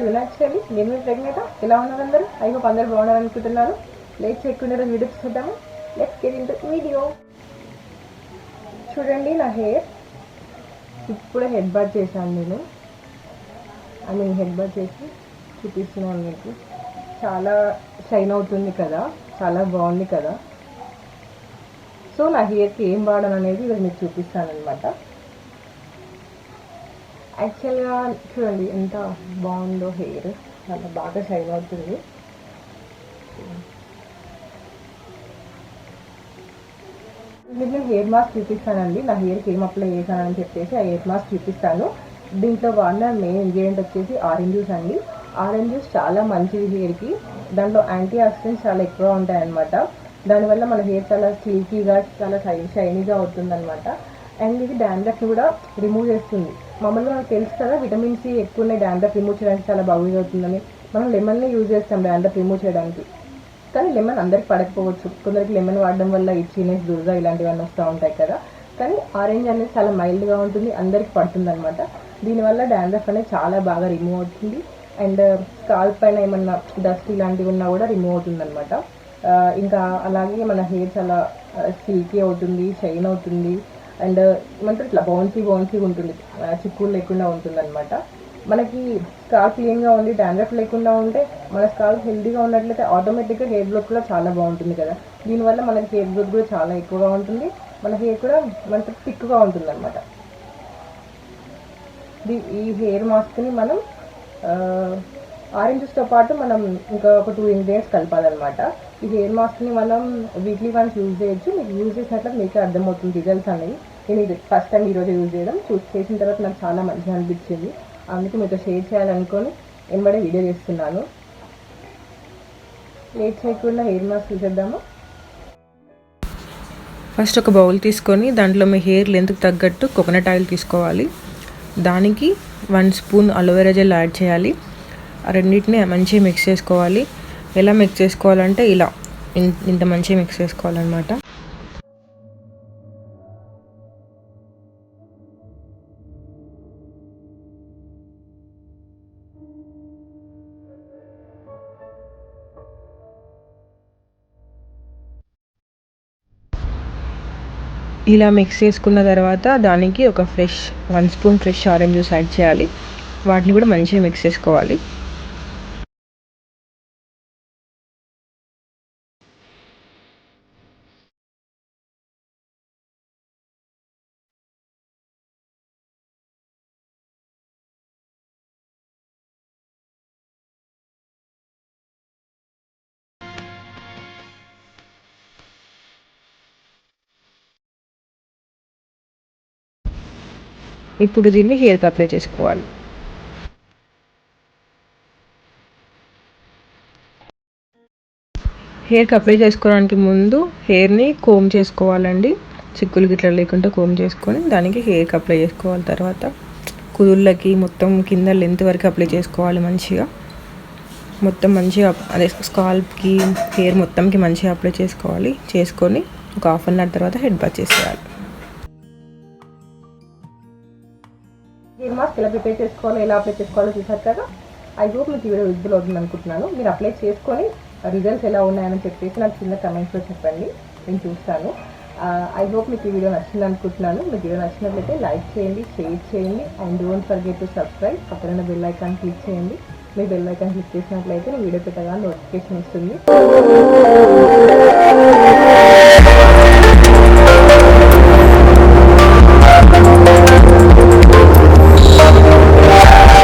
వినాయక్ శైలి. నేను మీ ప్రెగ్నెంట్. ఎలా ఉన్నారు అందరూ? ఐ హోప్ అందరూ బాగున్నారు అనుకుంటున్నాను. లేట్ చేయకుండా వీడియో చూద్దాము. Let's get into video. చూడండి నా హెయిర్. ఇప్పుడే హెడ్ బాత్ చేశాను నేను. హెడ్ బాత్ చేసి చూపిస్తున్నాను మీకు. చాలా షైన్ అవుతుంది కదా, చాలా బాగుంది కదా. సో నా హెయిర్కి ఏం వాడను అనేది ఇది మీకు చూపిస్తాను అనమాట. యాక్చువల్గా చూడండి ఎంత బాగుందో హెయిర్, చాలా బాగా షైన్ అవుతుంది. నేను హెయిర్ మాస్క్ చూపిస్తానండి. నా హెయిర్కి ఏం అప్లై చేశానని చెప్పేసి ఆ హెయిర్ మాస్క్ చూపిస్తాను. దీంట్లో వాడిన మెయిన్ ఇంగ్రీడియంట్ వచ్చేసి ఆరెంజ్ జ్యూస్ అండి. ఆరెంజ్ జ్యూస్ చాలా మంచిది హెయిర్కి. దాంట్లో యాంటీ ఆక్సిడెంట్స్ చాలా ఎక్కువ ఉంటాయన్నమాట. దానివల్ల మన హెయిర్ చాలా సిల్కీగా, చాలా షైనీగా అవుతుంది అనమాట. అండ్ ఇది డాండ్రఫ్ని కూడా రిమూవ్ చేస్తుంది. మామూలుగా మనకు తెలుసు కదా, విటమిన్ సి ఎక్కువ ఉన్నాయి డాండ్రఫ్ రిమూవ్ చేయడానికి చాలా బాగా యూజ్ అవుతుందని. మనం లెమన్ని యూజ్ చేస్తాం డాండ్రఫ్ రిమూవ్ చేయడానికి. కానీ లెమన్ అందరికి పడకపోవచ్చు. కొందరికి లెమన్ వాడడం వల్ల ఇచ్చినెస్, దురద ఇలాంటివన్నీ వస్తూ ఉంటాయి కదా. కానీ ఆరెంజ్ అనేది చాలా మైల్డ్గా ఉంటుంది, అందరికి పడుతుంది అనమాట. దీనివల్ల డాండ్రఫ్ అనేది చాలా బాగా రిమూవ్ అవుతుంది. అండ్ స్కాల్ప్ పైన ఏమన్నా డస్ట్ ఇలాంటివి ఉన్నా కూడా రిమూవ్ అవుతుంది అనమాట. ఇంకా అలాగే మన హెయిర్ చాలా సిల్కీ అవుతుంది, షైన్ అవుతుంది. అండ్ ఏమంటారు ఇట్లా బౌన్సీగా ఉంటుంది, చిక్కులు లేకుండా ఉంటుంది అనమాట. మనకి స్కాల్ప్ క్లీన్గా ఉండి డాండ్రఫ్ లేకుండా ఉంటే, మన స్కాల్ప్ హెల్తీగా ఉన్నట్లయితే ఆటోమేటిక్గా హెయిర్ గ్రోత్ కూడా చాలా బాగుంటుంది కదా. దీనివల్ల మనకి హెయిర్ గ్రోత్ కూడా చాలా ఎక్కువగా ఉంటుంది, మన హెయిర్ కూడా మనకి థిక్గా ఉంటుంది అనమాట. ఈ హెయిర్ మాస్క్ని మనం ఆరెంజెస్తో పాటు మనం ఇంకా ఒక 2 ఇంగ్రీడియంట్స్ కలపాలన్నమాట. ఈ హెయిర్ మాస్క్ని మనం వీక్లీ వన్స్ యూజ్ చేయొచ్చు. మీకు యూజ్ చేసినట్లు మీకే అర్థమవుతుంది రిజల్ట్స్ అనేవి. నేను ఇది ఫస్ట్ టైం ఈరోజు యూజ్ చేయడం చేసిన తర్వాత నాకు చాలా మంచిగా అనిపించింది. అందుకే మీతో షేర్ చేయాలనుకొని వెంబడే వీడియో చేస్తున్నాను. లేట్ చేయకుండా హెయిర్ మాస్క్ చూసేద్దాము. ఫస్ట్ ఒక బౌల్ తీసుకొని దాంట్లో మీ హెయిర్ లెంత్కి తగ్గట్టు కోకోనట్ ఆయిల్ తీసుకోవాలి. దానికి 1 స్పూన్ అలోవెరా జెల్ యాడ్ చేయాలి. ఆ రెండింటిని మంచిగా మిక్స్ చేసుకోవాలి. ఎలా మిక్స్ చేసుకోవాలంటే ఇలా ఇంత మంచిగా మిక్స్ చేసుకోవాలన్నమాట. ఇలా మిక్స్ చేసుకున్న తర్వాత దానికి ఒక 1 spoon fresh orange juice add చేయాలి. వాటిని కూడా మంచిగా మిక్స్ చేసుకోవాలి. ఇప్పుడు దీన్ని హెయిర్కి అప్లై చేసుకోవాలి. హెయిర్కి అప్లై చేసుకోవడానికి ముందు హెయిర్ని కోమ్ చేసుకోవాలండి. చిక్కులు గిట్ల లేకుండా కోమ్ చేసుకొని దానికి హెయిర్కి అప్లై చేసుకోవాలి. తర్వాత కుదుళ్ళకి మొత్తం కింద లెంత్ వరకు అప్లై చేసుకోవాలి. మొత్తం మంచిగా అదే స్కాల్ప్కి హెయిర్ మొత్తంకి మంచిగా అప్లై చేసుకొని ఒక 1/2 అవర్ తర్వాత హెడ్ బాత్ చేసేయాలి. హెయిర్ మాస్క్ ఎలా ప్రిపేర్ చేసుకోవాలో, ఎలా అప్లై చేసుకోవాలో చూసారు కదా. ఐ హోప్ మీకు వీడియో విజిబుల్ అవుతుంది అనుకుంటున్నాను. మీరు అప్లై చేసుకొని రిజల్ట్స్ ఎలా ఉన్నాయని చెప్పేసి నాకు చిన్న కమెంట్స్లో చెప్పండి, నేను చూస్తాను. ఐ హోప్ మీకు ఈ వీడియో నచ్చింది అనుకుంటున్నాను. మీకు వీడియో నచ్చినట్లయితే లైక్ చేయండి, షేర్ చేయండి. And don't forget to subscribe. పక్కన బెల్ ఐకాన్ క్లిక్ చేయండి. మీరు బెల్ ఐకాన్ క్లిక్ చేసినట్లయితే నేను వీడియో పెట్టగానే నోటిఫికేషన్ వస్తుంది.